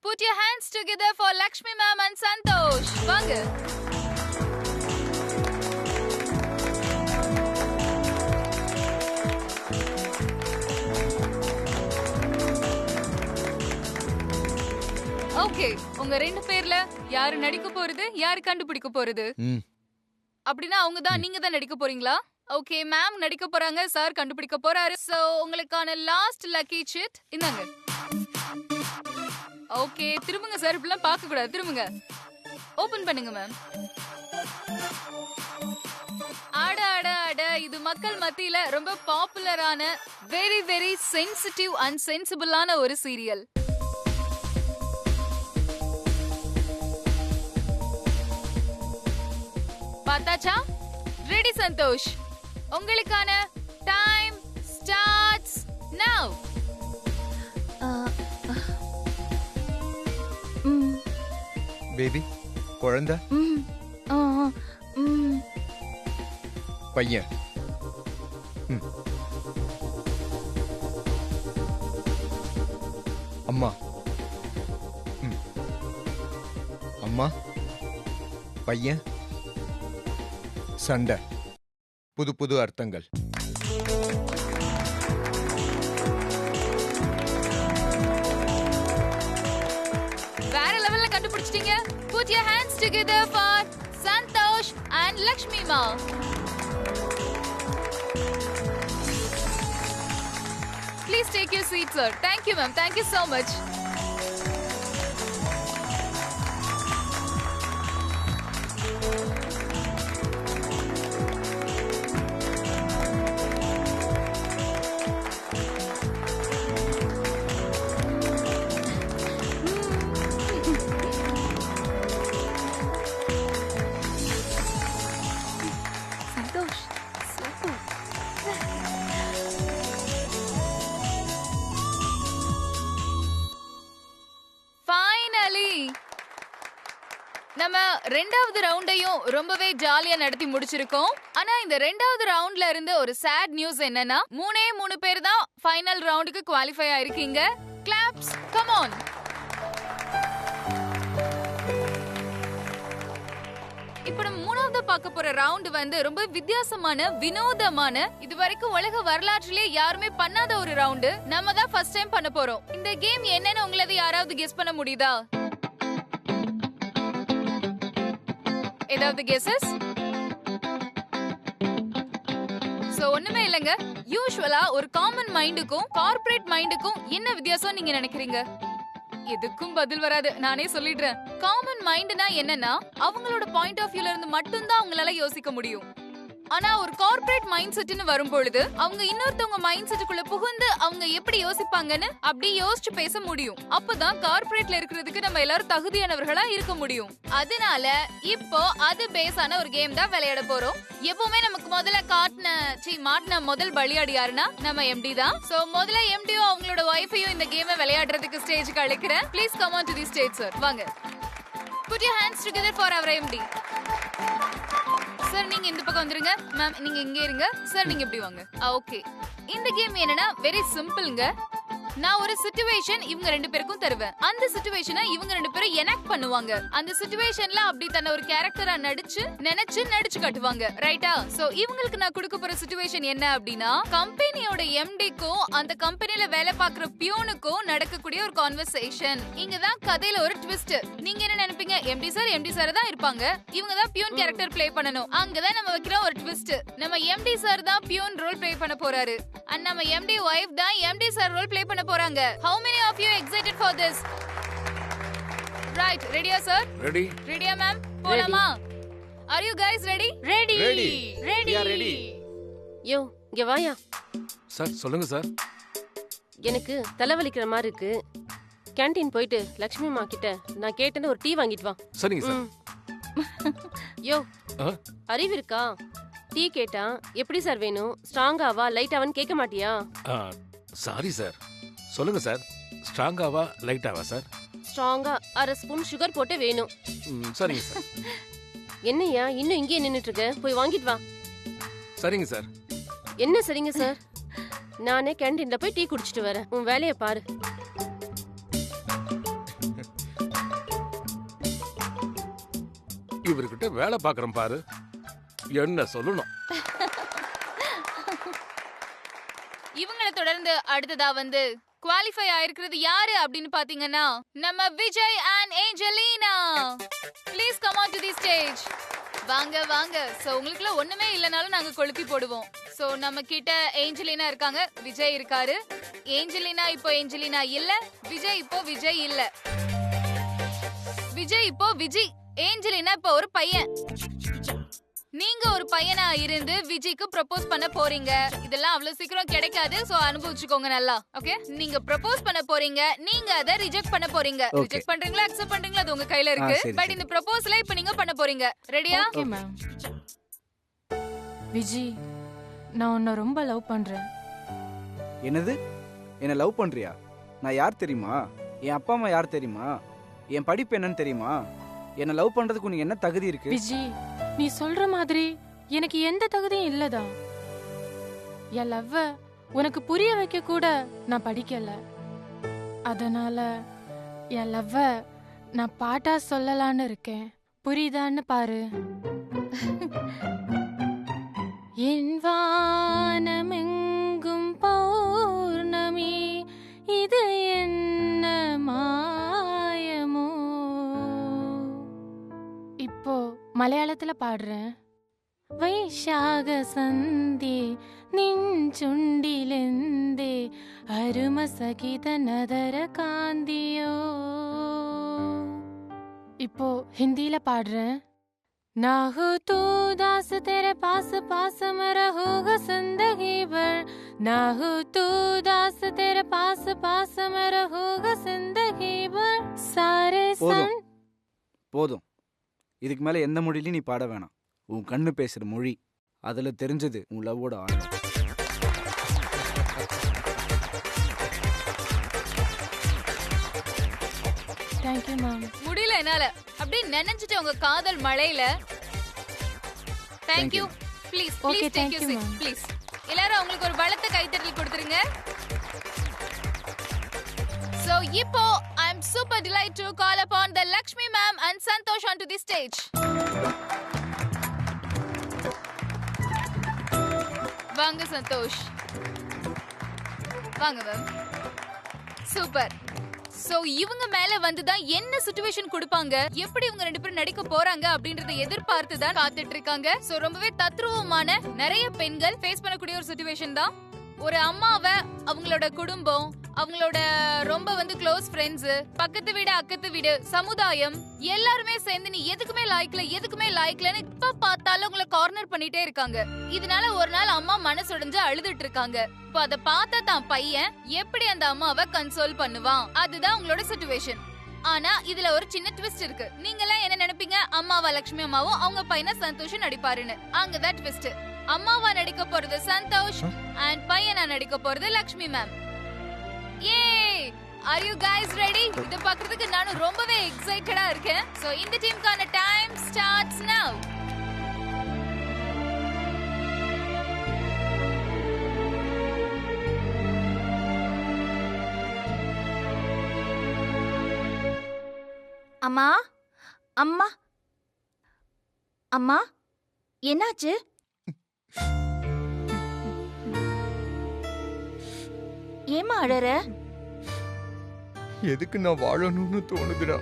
Put your hands together for Lakshmi ma'am and Santosh. வாங்க. Okay, உங்க ரெண்டு பேர்ல யாரு நடிக்க போறது, யாரு கண்டுபிடிக்க போறது? அப்படின்னா நீங்க தான் நடிக்க போறீங்களா? ஓகே, மேம் நடிக்க போறாங்க, சார் கண்டுபிடிக்க போறாரு. சோ உங்களுக்கான லாஸ்ட் லக்கி சிட் இந்தாங்க. ஓகே, திரும்புங்க சார், இப்படிலாம் பார்க்க கூடாது, திரும்புங்க. ஓபன் பண்ணுங்க மேம். அட அட அட, இது மக்கள் மத்தியில ரொம்ப பாப்புலரான வெரி வெரி சென்சிட்டிவ் அண்ட் சென்சிபிளான ஒரு சீரியல். பார்த்தாச்சா? ரெடி சந்தோஷ்? உங்களுக்கான டைம் ஸ்டார்ட்ஸ் நவ. பேபி, குழந்தை, பையன், அம்மா, அம்மா, பையன், சண்டை, புது புது அர்த்தங்கள். வேற லெவல்ல கண்டுபிடிச்சிட்டீங்க. Put your hands together for Santosh and Lakshmi ma. Please take your seat, sir. Thank you, ma'am. Thank you so much. நம்ம ரெண்டாவது ரவுண்டையும் ரொம்பவே ஜாலியா நடத்தி முடிச்சிருக்கோம். ஆனா இந்த ரெண்டாவது ரவுண்ட்ல இருந்து ஒரு சேட் நியூஸ் என்னன்னா, மூணு பேர் தான் ஃபைனல் ரவுண்டுக்கு குவாலிஃபை ஆயிருக்கீங்க. Claps, come on. இப்போ நம்ம மூணாவது பார்க்க போற ரவுண்ட் ரொம்ப வித்தியாசமான, வினோதமான, இதுவரைக்கும் உலக வரலாற்றிலே யாருமே பண்ணாத ஒரு ரவுண்டு. நம்ம தான் ஃபர்ஸ்ட் டைம் பண்ண போறோம். இந்த கேம் என்னன்னு உங்களது யாராவது கெஸ் பண்ண முடியுதா? ஏதாவது கெஸஸ்? சோ ஒண்ணுமே இல்லங்க. யூசுவலா ஒரு காமன் மைண்டுக்கும் கார்ப்பரேட் மைண்டுக்கும் என்ன வித்தியாசம் நீங்க நினைக்கிறீங்க? எதுக்கும் பதில் வராது, நானே சொல்லிடுறேன். காமன் மைண்ட்னா என்னன்னா, அவங்களோட பாயிண்ட் ஆஃப் வியூல இருந்து மட்டும்தான் அவங்களால யோசிக்க முடியும். ஆனா ஒரு கார்ப்பரேட் மைண்ட் செட்னு வரும்பொழுது அவங்க இன்னொருத்தவங்க மைண்ட் செட்டுக்குள்ள புகுந்து அவங்க எப்படி யோசிப்பாங்கன்னு அப்படி யோசிச்சு பேச முடியும். அப்பதான் கார்ப்பரேட்ல இருக்கிறதுக்கு நம்ம எல்லாரும் தகுதியானவர்களா இருக்க முடியும். அதனால இப்போ அது பேஸான ஒரு கேம் தான் விளையாட போறோம். எப்பவுமே நமக்கு முதல்ல மாட்டின முதல் பலியாடி யாருன்னா நம்ம எம்டி தான். சோ முதல்ல எம்டியும் அவங்களோட ஒய்ஃபையும் இந்த கேமை விளையாடுறதுக்கு ஸ்டேஜ்க்கு அழைக்கிறேன். Please come on to the stage sir. வாங்க. Put your hands together for our MD. Sir நீங்க இந்த பக்கம் வந்துருங்க. மேம் நீங்க இங்க இருங்க. சார் நீங்க இப்படி வாங்க. ஓகே. இந்த கேம் என்னன்னா வெரி சிம்பிள்ங்க. நான் ஒரு சிச்சுவேஷன் இவங்க ரெண்டு பேருக்கும் தருவேன். அந்த சிச்சுவேஷனை இவங்க ரெண்டு பேரும் எனாக்ட் பண்ணுவாங்க. அந்த சிச்சுவேஷன்ல அப்படி தன்னை ஒரு கேரக்டரா நடிச்சு காட்டுவாங்க. ரைட்டா? சோ இவங்களுக்கு நான் கொடுக்க போற சிச்சுவேஷன் என்ன அப்படின்னா, கம்பெனியோட எம்டிக்கும் அந்த கம்பெனில வேலை பார்க்குற பியூனுக்கும் நடக்கக்கூடிய ஒரு கான்வர்சேஷன். இங்க தான் கதையில ஒரு ட்விஸ்ட். நீங்க என்ன நினைப்பீங்க? எம்டி சார் தான் இருப்பாங்க, இவங்க தான் பியூன் கேரக்டர் ப்ளே பண்ணணும். அங்கதான் நம்ம வைக்கிற ஒரு ட்விஸ்ட். நம்ம எம்டி சார் தான் பியூன் ரோல் ப்ளே பண்ண போறாரு. அண்ட் நம்ம எம்டி வைஃப் தான் எம்டி சார் ரோல் ப்ளே பண்ண போறாங்க. How many of you excited for this? Right, ready sir? Ready ma'am? போலாமா? Are you guys ready? Ready. We are ready. யோ, இங்க வாயா. சார் சொல்லுங்க சார். எனக்கு தலைவலிக்கிற மாதிரி இருக்கு. கேண்டீன் போயிட்டு லட்சுமி அம்மா கிட்ட நான் கேட்டேன்னு ஒரு டீ வாங்கிட்டு வா. சரிங்க சார். யோ, அறிவு இருக்கா? டீ கேட்டா எப்படி சார் வேணும்? ஸ்ட்ராங்காவா லைட்டாவான்னு கேட்க மாட்டியா? Sorry sir. சொல்லுங்க சார். ஸ்ட்ராங்காவா லைட்டாவா சார்? ஸ்ட்ராங்கா 1/2 ஸ்பூன் சுகர் போட்டு வேணும். சரிங்க சார். என்னையா இன்னும் இங்கே நின்னுட்டு இருக்க? போய் வாங்கிட்டு வா. சரிங்க சார். என்ன சரிங்க சார்? நானே கேண்டீன்ல போய் டீ குடிச்சிட்டு வரேன். உன் வேலையை பாரு. இவர்கிட்ட வேலை பாக்குறேன் பாரு, என்ன சொல்லணும். இவங்கள தொடர்ந்து அடுத்ததா வந்து குவாலிஃபை ஆயிருக்கிறது யாரு அப்படின்னு பாத்தீங்கன்னா நம்ம Vijay and Angelina. Please come on to the stage. வாங்க வாங்க. சோ உங்களுக்குள்ள ஒண்ணுமே இல்லனாலும் நாங்க கொளுத்தி போடுவோம். சோ நம்ம கிட்ட ஏஞ்சலினா இருக்காங்க, விஜய் இருக்காரு. ஏஞ்சலினா இப்போ ஏஞ்சலினா இல்ல, விஜய் இப்போ விஜய் இல்ல. விஜய் இப்போ விஜய், ஏஞ்சலினா இப்போ ஒரு பையன். நீங்க ஒரு பையனா இருந்து விஜய்க்கு ப்ரப்போஸ் பண்ண போறீங்க. இதெல்லாம் அவ்வளவு சீக்கிரம் கிடைக்காது. சோ அனுபவிச்சுக்கோங்க நல்லா. ஓகே, நீங்க ப்ரப்போஸ் பண்ண போறீங்க, நீங்க அத ரிஜெக்ட் பண்ண போறீங்க. ரிஜெக்ட் பண்றீங்களா அக்செப்ட் பண்றீங்களா அது உங்க கையில இருக்கு. பட் இந்த ப்ரப்போசலை இப்ப நீங்க பண்ண போறீங்க. ரெடியா? Okay ma'am. விஜி, நான் உன்னை ரொம்ப லவ் பண்றேன். என்னது? என்ன லவ் பண்றியா? நான் யார் தெரியுமா? என் அப்பா அம்மா யார் தெரியுமா? என் படிப்பு என்னன்னு தெரியுமா? என்ன லவ் பண்றதுக்கு உனக்கு என்ன தகுதி இருக்கு? விஜி, நீ சொல்ற மாதிரி எனக்கு எந்த தகுதியும் இல்லதா. என் லவ்வ உனக்கு புரிய வைக்க கூட நான் படிக்கல. அதனால என் லவ்வ நான் பாட்டா சொல்லலான்னு இருக்கேன். புரியுதான்னு பாரு. என் வானமெங்கும் பௌர்ணமி, இது என்ன மாயமோ. இப்போ மலையாளத்துல பாடுறேன். வைஷாக சந்தி நின்சுண்டிலெந்தே அரும சகித நதர காந்தியோ. இப்போ ஹிந்தியில பாடுறேன். ना हो तू दास तेरे पास पास में रहूंगा जिंदगी भर. ना हो तू दास तेरे पास पास में रहूंगा जिंदगी भर. सारे सन. போதும். இதுக்கு மேல எந்த மொழியிலும் நீ பாட வேணாம். உன் கண்ணு பேசுற மொழி, அதுல தெரிஞ்சது உன் லவ்வோட ஆழம். Thank you ma'am. முடியல என்னால. அப்படியே நினைச்சிட்டு உங்க காதல் மழையில. Thank you. Please Okay, please take thank your you, seat ma'am. please. எல்லாரும் உங்களுக்கு ஒரு பலத்த கைத்தட்டல் கொடுத்துருங்க. So இப்போ I am super delighted to call upon the Lakshmi ma'am and Santosh onto the stage. வாங்க சந்தோஷ். வாங்க மேம். சூப்பர். சோ இவங்க மேல வந்துதான் என்ன சிச்சுவேஷன் கொடுப்பாங்க, எப்படி இவங்க ரெண்டு பேரும் நடிக்க போறாங்க அப்படின்றத எதிர்பார்த்து தான் காத்துட்டு இருக்காங்க. சோ ரொம்பவே தத்ரூபமான நிறைய பெண்கள் ஃபேஸ் பண்ணக்கூடிய ஒரு சிச்சுவேஷன் தான். ஒரு அம்மாவை அவங்களோட குடும்பம், அவங்களோட ரொம்ப வந்து க்ளோஸ் ஃப்ரெண்ட்ஸ், பக்கத்து வீடு அக்கத்து வீடு, சமுதாயம் எல்லாருமே சேர்ந்து நீ எதுக்குமே லாய்க்கலன்னு இப்ப பார்த்தாலும் உங்களை கார்னர் பண்ணிட்டே இருக்காங்க. இதனால ஒரு நாள் அம்மா மனசுடைஞ்சு அழுதுட்டு இருக்காங்க. இப்போ அதை பார்த்தா தான் பையன் எப்படி அந்த அம்மாவை கன்சோல் பண்ணுவான், அதுதான் உங்களோட சிச்சுவேஷன். ஆனா இதுல ஒரு சின்ன ட்விஸ்ட் இருக்கு. நீங்க எல்லாம் என்ன நினைப்பீங்க, அம்மாவா லட்சுமி அம்மாவும் அவங்க பையனை சந்தோஷம் நடிப்பாருன்னு. அங்கதான் ட்விஸ்ட். அம்மாவா நடிக்க போறது சந்தோஷ் அண்ட் பையனா நடிக்க போறது Lakshmi ma'am. A, are you guys ready? இத பார்க்கிறதுக்கு நானும் ரொம்பவே எக்ஸைட்டடா இருக்கேன். சோ இந்த டீமுக்கான டைம் ஸ்டார்ட்ஸ் நவ. அம்மா அம்மா அம்மா, என்னாச்சு? ஏமா அழற? எதுக்கு நான் வாழணும்னு தோணுதுடா.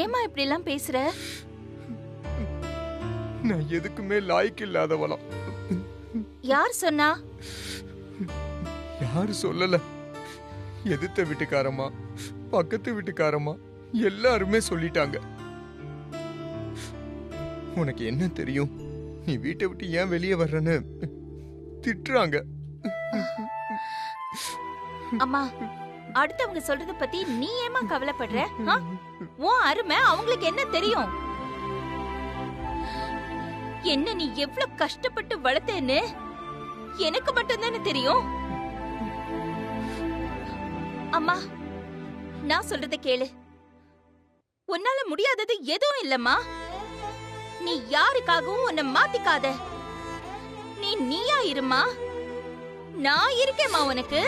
ஏமா இப்படி எல்லாம் பேசுற? நான் எதுக்குமே லாய்க்கு இல்லாதவளாம். யார் சொன்னா? யாரு சொல்லல. எதிர்த்த வீட்டுக்காரமா, பக்கத்து வீட்டுக்காரமா எல்லாருமே சொல்லிட்டாங்க. உனக்கு என்ன தெரியும், நீ வீட்டை விட்டு ஏன் வெளியே வர்றன்னு திட்டுறாங்க. அம்மா, அடுத்தவங்க சொல்றத பத்தி நீ ஏமா கவலைப்படுற? உன் அருமை அவங்களுக்கு என்ன தெரியும்? என்ன நீ எவ்வளவு கஷ்டப்பட்டு வளர்த்தேன்னு எனக்கு மட்டும்தானே தெரியும். அம்மா, நான் சொல்றத கேளு. உன்னால முடியாதது எதுவும் இல்லம்மா. நீ யாருக்காகவும் உன்னை மாத்திக்காத. நீ நீயா இருமா. நான் இருக்கேம்மா உனக்கு.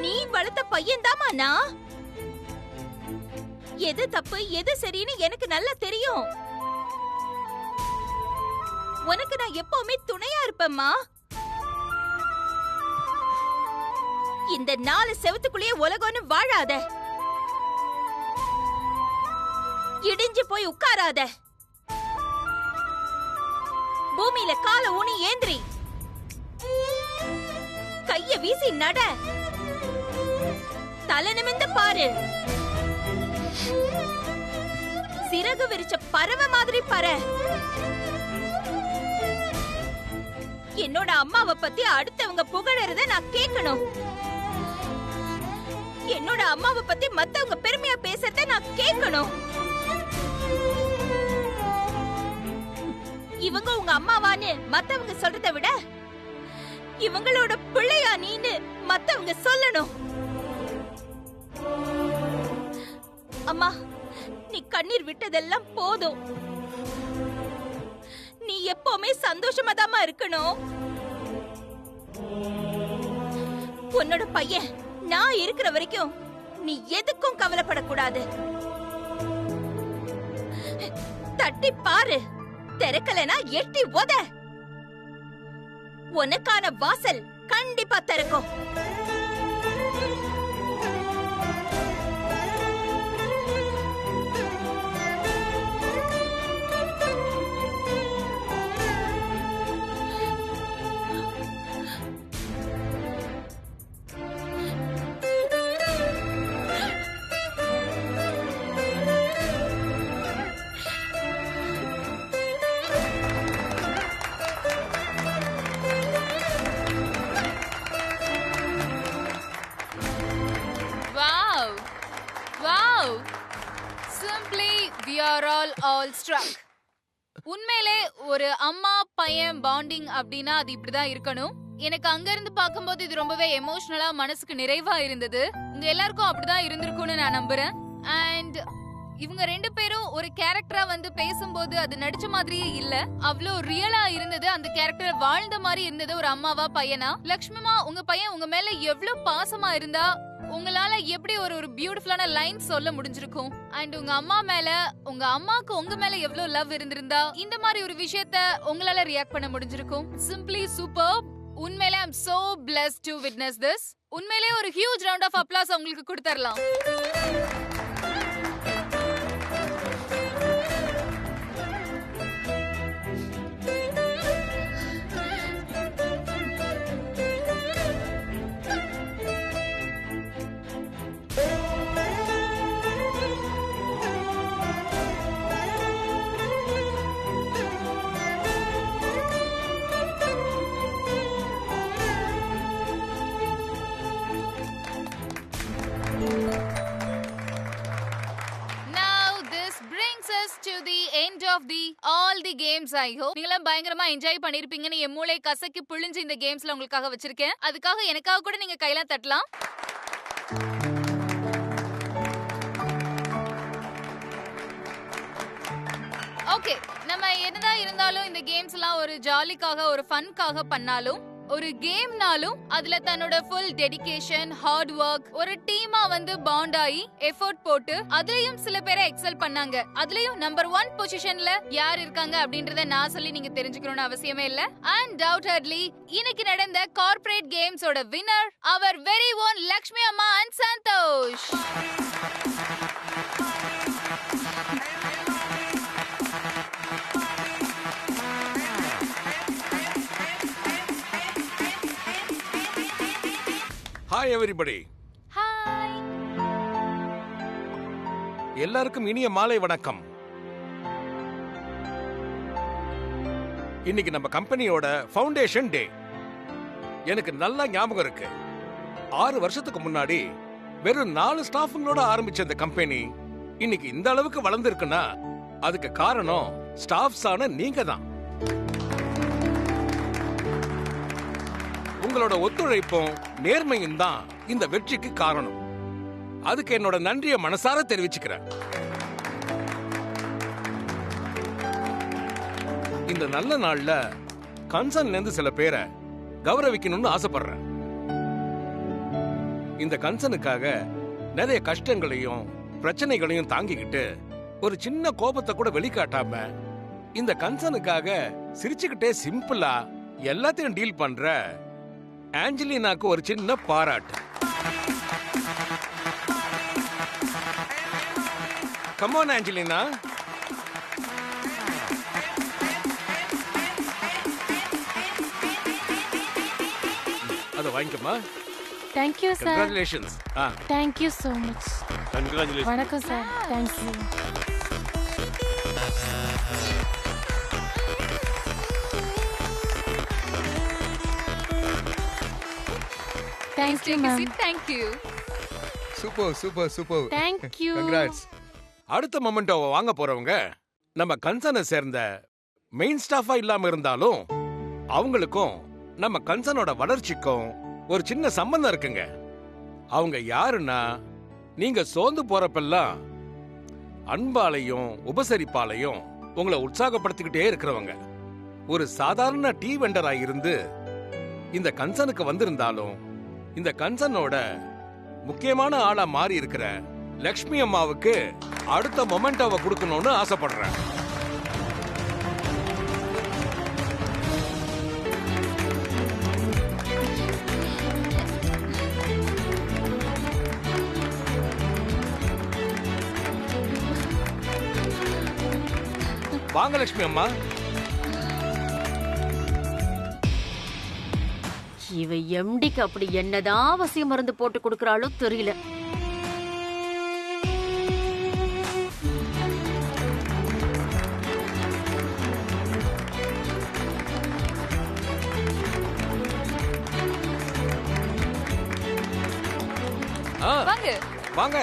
நீ வளர்த்த பையன் தாமா நான். எது தப்பு எது சரின்னு எனக்கு நல்லா தெரியும். உனக்கு நான் எப்பவுமே துணையா இருப்பேம்மா. இந்த 4 செவத்துக்குள்ளேயே உலகம்னு வாழாத, இடிஞ்சு போய் உட்காராத, பூமியில கால ஊனி ஏந்திரி, கைய வீசி நட, தலை நிமிர்ந்து பாரு, சிறகு விரிச்ச பறவை மாதிரி பற. என்னோட அம்மாவை பத்தி அடுத்தவங்க புகழறத நான் கேட்கணும். என்னோட அம்மாவை பத்தி மத்தவங்க பெருமையா பேசுறத நான் கேட்கணும். இவங்க உங்க அம்மாவான்னு மத்தவங்க சொல்றதை விட இவங்களோட பிள்ளையா நீன்னு மத்தவங்க சொல்லணும். அம்மா, நீ கண்ணீர் விட்டதெல்லாம் போதும். நீ எப்பவுமே சந்தோஷமா இருக்கணும். உன்னோட பையன் நான் இருக்கிற வரைக்கும் நீ எதுக்கும் கவலைப்படக்கூடாது. தட்டி பாரு, திறக்கலனா எட்டி உத. உனக்கான வாசல் கண்டிப்பா திறக்கும். all struck. உண்மையிலே ஒரு அம்மா பையன் பாண்டிங் அப்படின்னா அது இப்படிதான் இருக்கணும். எனக்கு அங்க இருந்து பார்க்கும்போது இது ரொம்பவே எமோஷனலா மனசுக்கு நிறைவா இருந்தது. உங்க எல்லாருக்கும் அப்படிதான் இருந்திருக்கும்னு நான் நம்புறேன். அண்ட் இவங்க 2 பேரும் ஒரு கேரக்டரா வந்து பேசும்போது அது நடிச்ச மாதிரியே இல்ல, அவ்வளோ ரியலா இருந்தது. அந்த கேரக்டர் வாழ்ந்த மாதிரி இருந்தது. ஒரு அம்மாவா பையனா. லக்ஷ்மிமா, உங்க பையன் உங்க மேல எவ்வளவு பாசமா இருந்தா உங்களால எப்படி ஒரு பியூட்டிஃபுல்லான லைன் சொல்ல முடிஞ்சிருக்கும். அண்ட் உங்க அம்மா மேல, உங்க அம்மாக்கு உங்க மேல எவ்வளவு லவ் இருந்திருந்தா இந்த மாதிரி ஒரு விஷயத்த உங்களால ரியாக்ட் பண்ண முடிஞ்சிருக்கும். Simply super. உண்மையிலே ஐ அம் so blessed to witness this. உண்மையிலே ஒரு ஹியூஜ் ரவுண்ட் ஆஃப் அப்ளாஸ் உங்களுக்கு கொடுத்துறலாம். To the end of all the games. I hope நீங்க பயங்கரமா என்ஜாய் பண்ணிருப்பீங்கன்னு என் மூளை கசக்கி புழிஞ்சு இந்த கேம்ஸ்ல உங்களுக்காக வச்சிருக்கேன். அதுக்காக எனக்காக கூட நீங்க கையில தட்டலாம். ஓகே, நம்ம என்னதான் இருந்தாலும் இந்த கேம்ஸ் எல்லாம் ஒரு ஜாலிக்காக, ஒரு ஃபன்காக பண்ணாலும், ஒரு கேம்னாலும் அதுல தன்னோட ஃபுல் டெடிகேஷன், ஹார்ட் ஒர்க், ஒரு டீமா வந்து பாண்ட் ஆகி எஃபோர்ட் போட்டு அதுலயும் சில பேரை எக்ஸல் பண்ணாங்க. அதுலயும் நம்பர் 1 பொசிஷன்ல யார் இருக்காங்க அப்படின்றத நான் சொல்லி நீங்க தெரிஞ்சுக்கணும்னு அவசியமே இல்ல. அன்டவுட்டட்லி இன்னைக்கு நடந்த கார்ப்பரேட் கேம்ஸோட வின்னர் அவர் வெரி ஓன் லக்ஷ்மி அம்மா and Santhosh. Hi everybody. Hi. எல்லாருக்கும் இனிய மாலை வணக்கம். இன்னைக்கு நம்ம கம்பெனியோட ஃபவுண்டேஷன் டே. எனக்கு நல்லா ஞாபகம் இருக்கு. 6 வருஷத்துக்கு முன்னாடி வெறும் 4 ஸ்டாஃபுங்களோட ஆரம்பிச்ச இந்த கம்பெனி இன்னைக்கு இந்த அளவுக்கு வளர்ந்துருக்குன்னா அதுக்கு காரணம் ஸ்டாஃப்ஸ் ஆன நீங்க தான். உங்களோட ஒத்துழைப்பும் நேர்மையும் தான் இந்த வெற்றிக்கு காரணம். அதுக்கு என்னோட நன்றியை மனசார தெரிவிச்சுக்கிறேன். இந்த நல்ல நாள்ல கன்சர்ன்ல இருந்து சில பேரை கௌரவிக்கணும்னு ஆசைப்படுறேன். இந்த கன்சர்னுக்காக நிறைய கஷ்டங்களையும் பிரச்சனைகளையும் தாங்கிக்கிட்டு ஒரு சின்ன கோபத்தை கூட வெளிக்காட்டாம இந்த கன்சர்னுக்காக சிரிச்சுக்கிட்டே சிம்பிளா எல்லாத்தையும் டீல் பண்ற ஆஞ்சலினாக்கு ஒரு சின்ன பாராட்டு. Come on Angelina. அதை வாங்கிக்கமா. Thank you sir. Congratulations. Thank you so much. Congratulation. வணக்கம் sir. Thank you. Thank you ma'am. Thank you. Super super super. Thank you. Congrats. அடுத்த மொமெண்டோவை வாங்க போறவங்க நம்ம கன்சர்னை சேர்ந்த மெயின் ஸ்டாஃபா இல்லாம இருந்தாலும் அவங்களுக்கும் நம்ம கன்சர்னோட வளர்ச்சிக்கும் ஒரு சின்ன சம்பந்தம் இருக்குங்க. அவங்க யாருன்னா, நீங்க சோர்ந்து போறப்பெல்லாம் அன்பாலையும் உபசரிப்பாலையும் உங்களை உற்சாகப்படுத்திக்கிட்டே இருக்கிறவங்க. ஒரு சாதாரண டீ வெண்டரா இருந்து இந்த கன்சர்னுக்கு வந்திருந்தாலும் இந்த கன்சர்னோட முக்கியமான ஆளா மாறி இருக்கிற லக்ஷ்மி அம்மாவுக்கு அடுத்த மொமெண்டோவை கொடுக்கணும்னு ஆசைப்படுறேன். வாங்க லட்சுமி அம்மா. இவ எம்டிக்கு அப்படி என்னதான் அவசிய மருந்து போட்டு கொடுக்கறாளோ தெரியல. வாங்க வாங்க.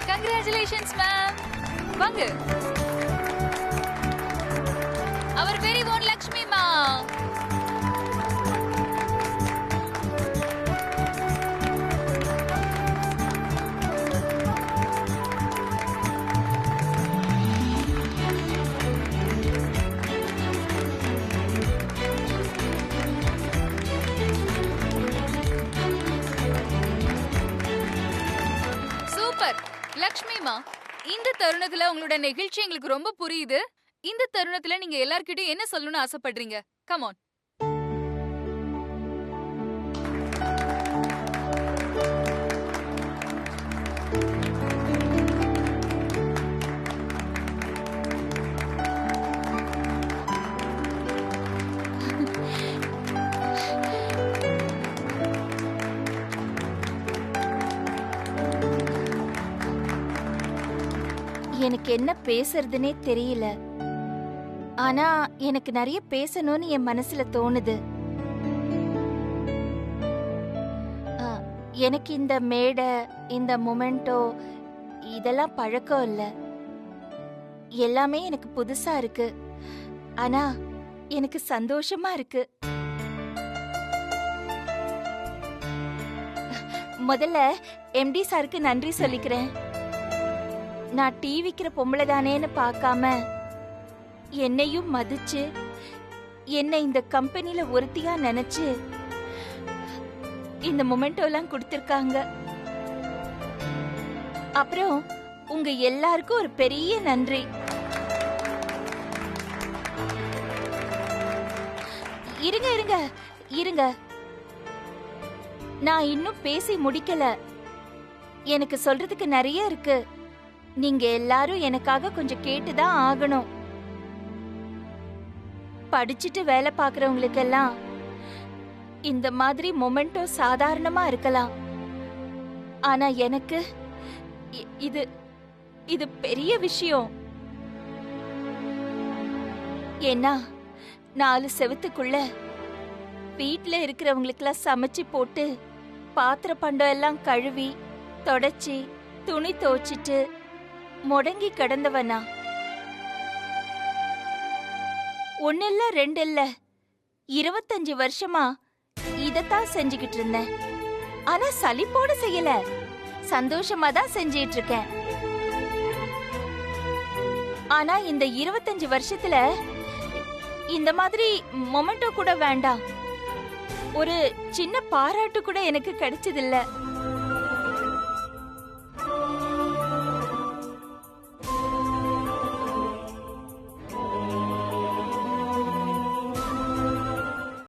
Congratulations ma'am. வாங்க. அவர் வெரி ஓன் லக்ஷ்மி மா. லக்ஷ்மிமா, இந்த தருணத்துல உங்களோட நெகிழ்ச்சி எங்களுக்கு ரொம்ப புரியுது. இந்த தருணத்துல நீங்க எல்லார்கிட்டயும் என்ன சொல்லணும்னு ஆசைப்படுறீங்க? Come on. எனக்கு என்ன பேசுறதுனே தெரியல. ஆனா எனக்கு நிறைய பேசணும்னு என் மனசுல தோணுது. எனக்கு இந்த மேடை, இந்த மொமெண்டோ இதெல்லாம் பழக்கம் இல்ல. எல்லாமே எனக்கு புதுசா இருக்கு. ஆனா எனக்கு சந்தோஷமா இருக்கு. முதல்ல எம்டி சாருக்கு நன்றி சொல்லிக்கிறேன். நான் டீ விக்கிற பொம்பளை தானேன்னு பார்க்காம என்னையும் மதிச்சு என்னை இந்த கம்பெனில ஒருத்தியா நினைச்சு இந்த மொமெண்டோ எல்லாம் கொடுத்திருக்காங்க. அப்புறம் உங்க எல்லாருக்கும் ஒரு பெரிய நன்றி. இருங்க இருங்க இருங்க, நான் இன்னும் பேசி முடிக்கல. எனக்கு சொல்றதுக்கு நிறைய இருக்கு. நீங்க எல்லாரும் எனக்காக கொஞ்சம் கேட்டுதான் ஆகணும். படிச்சுட்டு வேலை பார்க்கறவங்களுக்கெல்லாம் இந்த மாதிரி மொமெண்டோ சாதாரணமா இருக்கலாம். ஆனா எனக்கு இது இது பெரிய விஷயம். ஏன்னா 4 செவத்துக்குள்ள வீட்ல இருக்கிறவங்களுக்கெல்லாம் சமைச்சு போட்டு பாத்திர பண்டம் எல்லாம் கழுவி தொடச்சி துணி துவைச்சிட்டு முடங்கி கிடந்தவனா. 1 இல்ல 2 இல்ல 25 வருஷமா இதத்தான் செஞ்சுக்கிட்டு இருந்தேன். ஆனா சலிப்போட செய்யல, சந்தோஷமா தான் செஞ்சிட்டு இருக்கேன். ஆனா இந்த 25 வருஷத்துல இந்த மாதிரி மொமெண்டோ கூட வேண்டாம். ஒரு சின்ன பாராட்டு கூட எனக்கு கிடைச்சதில்ல.